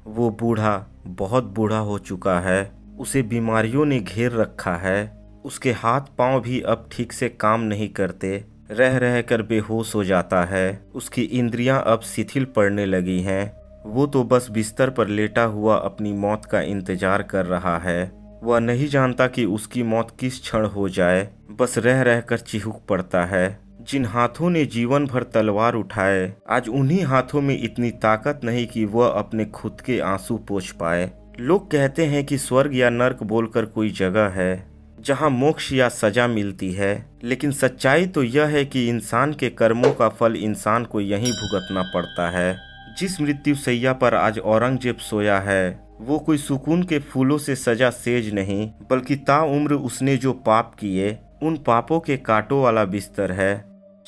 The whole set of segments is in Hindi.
वो बूढ़ा बहुत बूढ़ा हो चुका है। उसे बीमारियों ने घेर रखा है। उसके हाथ पांव भी अब ठीक से काम नहीं करते। रह रह कर बेहोश हो जाता है। उसकी इंद्रियां अब शिथिल पड़ने लगी हैं। वो तो बस बिस्तर पर लेटा हुआ अपनी मौत का इंतजार कर रहा है। वह नहीं जानता कि उसकी मौत किस क्षण हो जाए। बस रह रह कर चिहुक पड़ता है। जिन हाथों ने जीवन भर तलवार उठाए, आज उन्हीं हाथों में इतनी ताकत नहीं कि वह अपने खुद के आंसू पोंछ पाए। लोग कहते हैं कि स्वर्ग या नर्क बोलकर कोई जगह है जहां मोक्ष या सजा मिलती है, लेकिन सच्चाई तो यह है कि इंसान के कर्मों का फल इंसान को यहीं भुगतना पड़ता है। जिस मृत्यु शैया पर आज औरंगजेब सोया है, वो कोई सुकून के फूलों से सजा सेज नहीं, बल्कि ताउम्र उसने जो पाप किए, उन पापों के कांटों वाला बिस्तर है।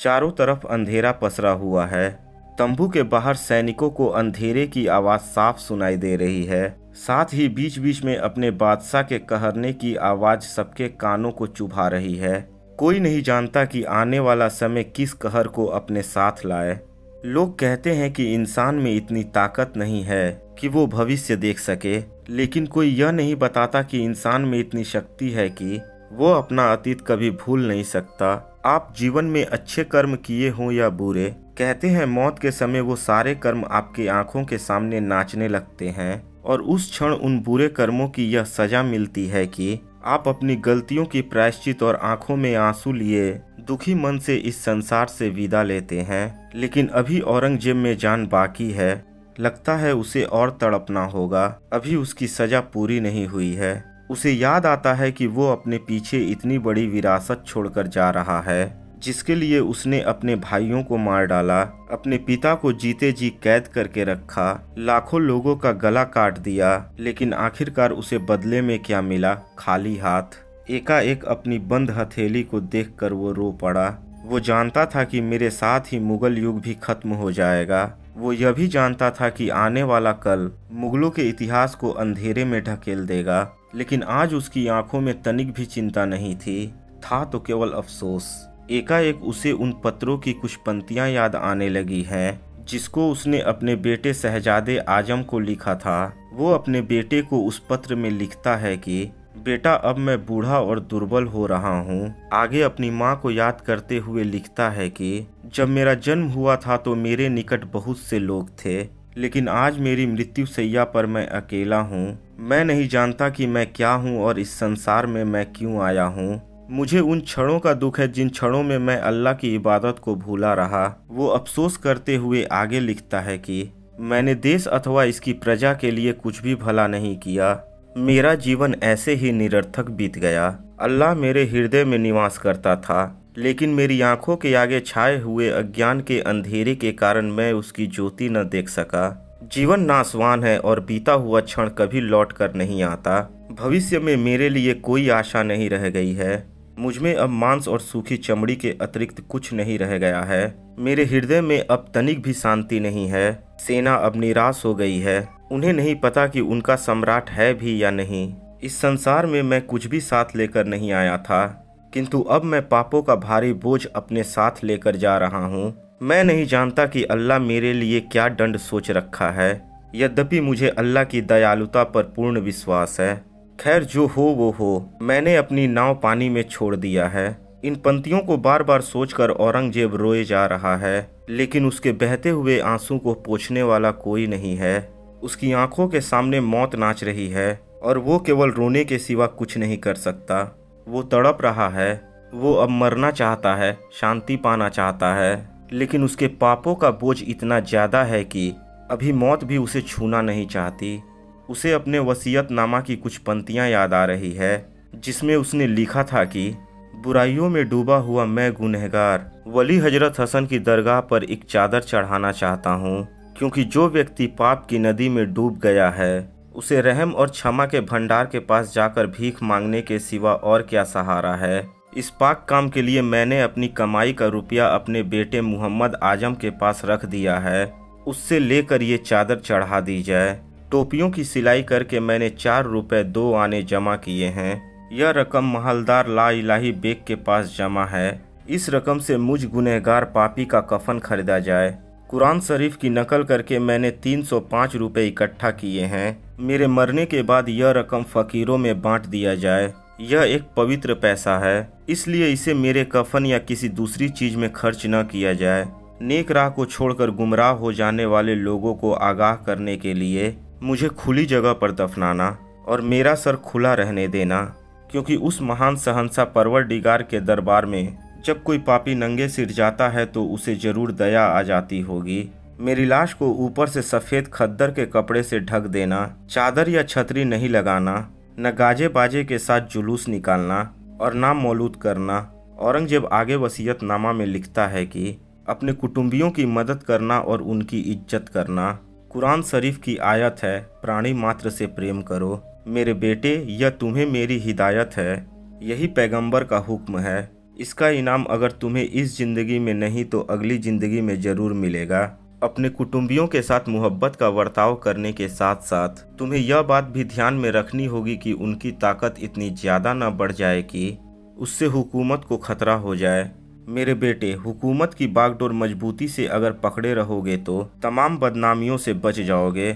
चारों तरफ अंधेरा पसरा हुआ है। तंबू के बाहर सैनिकों को अंधेरे की आवाज साफ सुनाई दे रही है। साथ ही बीच बीच में अपने बादशाह के कहरने की आवाज सबके कानों को चुभा रही है। कोई नहीं जानता कि आने वाला समय किस कहर को अपने साथ लाए। लोग कहते हैं कि इंसान में इतनी ताकत नहीं है कि वो भविष्य देख सके, लेकिन कोई यह नहीं बताता कि इंसान में इतनी शक्ति है कि वो अपना अतीत कभी भूल नहीं सकता। आप जीवन में अच्छे कर्म किए हों या बुरे, कहते हैं मौत के समय वो सारे कर्म आपकी आंखों के सामने नाचने लगते हैं, और उस क्षण उन बुरे कर्मों की यह सजा मिलती है कि आप अपनी गलतियों की प्रायश्चित और आंखों में आंसू लिए दुखी मन से इस संसार से विदा लेते हैं। लेकिन अभी औरंगजेब में जान बाकी है। लगता है उसे और तड़पना होगा। अभी उसकी सजा पूरी नहीं हुई है। उसे याद आता है कि वो अपने पीछे इतनी बड़ी विरासत छोड़कर जा रहा है, जिसके लिए उसने अपने भाइयों को मार डाला, अपने पिता को जीते जी कैद करके रखा, लाखों लोगों का गला काट दिया, लेकिन आखिरकार उसे बदले में क्या मिला? खाली हाथ। एकाएक अपनी बंद हथेली को देखकर वो रो पड़ा। वो जानता था कि मेरे साथ ही मुगल युग भी खत्म हो जाएगा। वो यह भी जानता था कि आने वाला कल मुगलों के इतिहास को अंधेरे में ढकेल देगा, लेकिन आज उसकी आंखों में तनिक भी चिंता नहीं थी। था तो केवल अफसोस। एकाएक उसे उन पत्रों की कुछ पंक्तियां याद आने लगी हैं, जिसको उसने अपने बेटे शहजादे आजम को लिखा था। वो अपने बेटे को उस पत्र में लिखता है कि बेटा, अब मैं बूढ़ा और दुर्बल हो रहा हूँ। आगे अपनी माँ को याद करते हुए लिखता है कि जब मेरा जन्म हुआ था तो मेरे निकट बहुत से लोग थे, लेकिन आज मेरी मृत्यु शैया पर मैं अकेला हूँ। मैं नहीं जानता कि मैं क्या हूँ और इस संसार में मैं क्यों आया हूँ। मुझे उन क्षणों का दुख है जिन क्षणों में मैं अल्लाह की इबादत को भूला रहा। वो अफसोस करते हुए आगे लिखता है कि मैंने देश अथवा इसकी प्रजा के लिए कुछ भी भला नहीं किया। मेरा जीवन ऐसे ही निरर्थक बीत गया। अल्लाह मेरे हृदय में निवास करता था, लेकिन मेरी आंखों के आगे छाए हुए अज्ञान के अंधेरे के कारण मैं उसकी ज्योति न देख सका। जीवन नासवान है और बीता हुआ क्षण कभी लौट कर नहीं आता। भविष्य में मेरे लिए कोई आशा नहीं रह गई है। मुझमें अब मांस और सूखी चमड़ी के अतिरिक्त कुछ नहीं रह गया है। मेरे हृदय में अब तनिक भी शांति नहीं है। सेना अब निराश हो गई है। उन्हें नहीं पता कि उनका सम्राट है भी या नहीं। इस संसार में मैं कुछ भी साथ लेकर नहीं आया था, किंतु अब मैं पापों का भारी बोझ अपने साथ लेकर जा रहा हूँ। मैं नहीं जानता कि अल्लाह मेरे लिए क्या दंड सोच रखा है, यद्यपि मुझे अल्लाह की दयालुता पर पूर्ण विश्वास है। खैर, जो हो वो हो। मैंने अपनी नाव पानी में छोड़ दिया है। इन पंक्तियों को बार बार सोचकर औरंगजेब रोए जा रहा है, लेकिन उसके बहते हुए आंसू को पोंछने वाला कोई नहीं है। उसकी आंखों के सामने मौत नाच रही है और वो केवल रोने के सिवा कुछ नहीं कर सकता। वो तड़प रहा है। वो अब मरना चाहता है, शांति पाना चाहता है, लेकिन उसके पापों का बोझ इतना ज़्यादा है कि अभी मौत भी उसे छूना नहीं चाहती। उसे अपने वसीयतनामा की कुछ पंक्तियां याद आ रही है, जिसमें उसने लिखा था कि बुराइयों में डूबा हुआ मैं गुनहगार वली हजरत हसन की दरगाह पर एक चादर चढ़ाना चाहता हूँ, क्योंकि जो व्यक्ति पाप की नदी में डूब गया है, उसे रहम और क्षमा के भंडार के पास जाकर भीख मांगने के सिवा और क्या सहारा है। इस पाक काम के लिए मैंने अपनी कमाई का रुपया अपने बेटे मोहम्मद आजम के पास रख दिया है। उससे लेकर ये चादर चढ़ा दी जाए। टोपियों की सिलाई करके मैंने 4 रुपए 2 आने जमा किए हैं। यह रकम महलदार ला इलाही बेग के पास जमा है। इस रकम से मुझ गुनहगार पापी का कफन खरीदा जाए। कुरान शरीफ की नकल करके मैंने 305 रुपये इकट्ठा किए हैं। मेरे मरने के बाद यह रकम फ़कीरों में बांट दिया जाए। यह एक पवित्र पैसा है, इसलिए इसे मेरे कफन या किसी दूसरी चीज़ में खर्च न किया जाए। नेक राह को छोड़कर गुमराह हो जाने वाले लोगों को आगाह करने के लिए मुझे खुली जगह पर दफनाना और मेरा सर खुला रहने देना, क्योंकि उस महान शहंशाह परवरदिगार के दरबार में जब कोई पापी नंगे सिर जाता है तो उसे जरूर दया आ जाती होगी। मेरी लाश को ऊपर से सफ़ेद खद्दर के कपड़े से ढक देना, चादर या छतरी नहीं लगाना, न गाजे बाजे के साथ जुलूस निकालना और ना मौलूद करना। औरंगजेब आगे वसीयतनामा में लिखता है कि अपने कुटुंबियों की मदद करना और उनकी इज्जत करना। कुरान शरीफ की आयत है, प्राणी मात्र से प्रेम करो। मेरे बेटे, यह तुम्हें मेरी हिदायत है, यही पैगंबर का हुक्म है। इसका इनाम अगर तुम्हें इस ज़िंदगी में नहीं तो अगली ज़िंदगी में ज़रूर मिलेगा। अपने कुटुंबियों के साथ मोहब्बत का बर्ताव करने के साथ साथ तुम्हें यह बात भी ध्यान में रखनी होगी कि उनकी ताकत इतनी ज़्यादा न बढ़ जाए कि उससे हुकूमत को खतरा हो जाए। मेरे बेटे, हुकूमत की बागडोर मजबूती से अगर पकड़े रहोगे तो तमाम बदनामियों से बच जाओगे।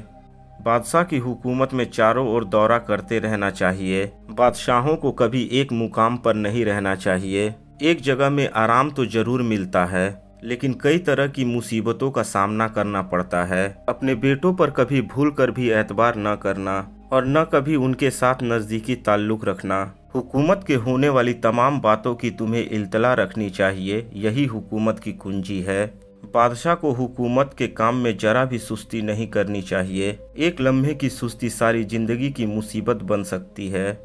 बादशाह की हुकूमत में चारों ओर दौरा करते रहना चाहिए। बादशाहों को कभी एक मुकाम पर नहीं रहना चाहिए। एक जगह में आराम तो जरूर मिलता है, लेकिन कई तरह की मुसीबतों का सामना करना पड़ता है। अपने बेटों पर कभी भूल कर भी एतबार न करना और न कभी उनके साथ नज़दीकी ताल्लुक़ रखना। हुकूमत के होने वाली तमाम बातों की तुम्हें इल्तला रखनी चाहिए, यही हुकूमत की कुंजी है। बादशाह को हुकूमत के काम में जरा भी सुस्ती नहीं करनी चाहिए। एक लम्हे की सुस्ती सारी जिंदगी की मुसीबत बन सकती है।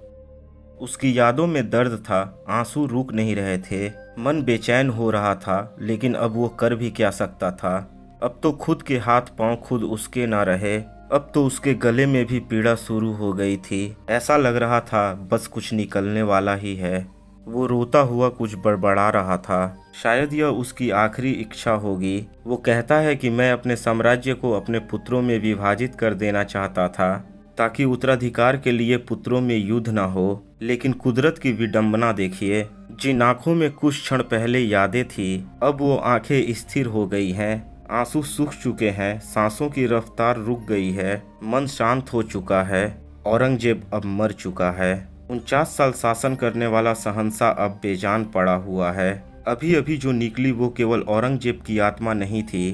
उसकी यादों में दर्द था, आंसू रुक नहीं रहे थे, मन बेचैन हो रहा था, लेकिन अब वो कर भी क्या सकता था। अब तो खुद के हाथ पांव खुद उसके ना रहे, अब तो उसके गले में भी पीड़ा शुरू हो गई थी। ऐसा लग रहा था बस कुछ निकलने वाला ही है। वो रोता हुआ कुछ बड़बड़ा रहा था, शायद यह उसकी आखिरी इच्छा होगी। वो कहता है कि मैं अपने साम्राज्य को अपने पुत्रों में विभाजित कर देना चाहता था ताकि उत्तराधिकार के लिए पुत्रों में युद्ध न हो। लेकिन कुदरत की विडंबना देखिए, जिन आंखों में कुछ क्षण पहले यादें थी, अब वो आंखें स्थिर हो गई हैं। आंसू सूख चुके हैं, सांसों की रफ्तार रुक गई है, मन शांत हो चुका है। औरंगजेब अब मर चुका है। 49 साल शासन करने वाला शहंशाह अब बेजान पड़ा हुआ है। अभी अभी जो निकली वो केवल औरंगजेब की आत्मा नहीं थी,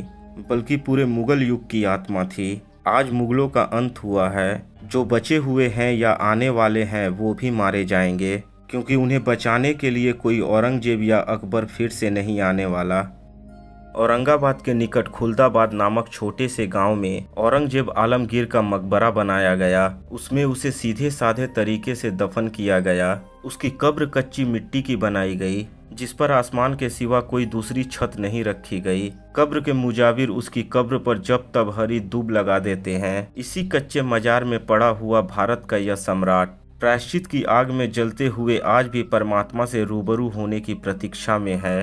बल्कि पूरे मुगल युग की आत्मा थी। आज मुगलों का अंत हुआ है। जो बचे हुए हैं या आने वाले हैं वो भी मारे जाएंगे, क्योंकि उन्हें बचाने के लिए कोई औरंगजेब या अकबर फिर से नहीं आने वाला। औरंगाबाद के निकट खुलदाबाद नामक छोटे से गांव में औरंगजेब आलमगीर का मकबरा बनाया गया। उसमें उसे सीधे साधे तरीके से दफन किया गया। उसकी कब्र कच्ची मिट्टी की बनाई गई, जिस पर आसमान के सिवा कोई दूसरी छत नहीं रखी गई। कब्र के मुजाविर उसकी कब्र पर जब तब हरी दूब लगा देते हैं। इसी कच्चे मजार में पड़ा हुआ भारत का यह सम्राट प्रायश्चित की आग में जलते हुए आज भी परमात्मा से रूबरू होने की प्रतीक्षा में है।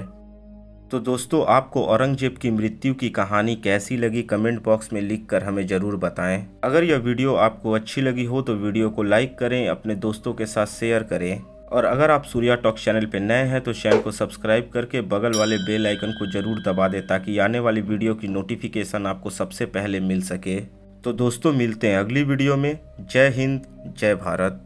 तो दोस्तों, आपको औरंगजेब की मृत्यु की कहानी कैसी लगी कमेंट बॉक्स में लिखकर हमें ज़रूर बताएं। अगर यह वीडियो आपको अच्छी लगी हो तो वीडियो को लाइक करें, अपने दोस्तों के साथ शेयर करें, और अगर आप सूर्या टॉक चैनल पर नए हैं तो चैनल को सब्सक्राइब करके बगल वाले बेल आइकन को ज़रूर दबा दें ताकि आने वाली वीडियो की नोटिफिकेशन आपको सबसे पहले मिल सके। तो दोस्तों, मिलते हैं अगली वीडियो में। जय हिंद, जय भारत।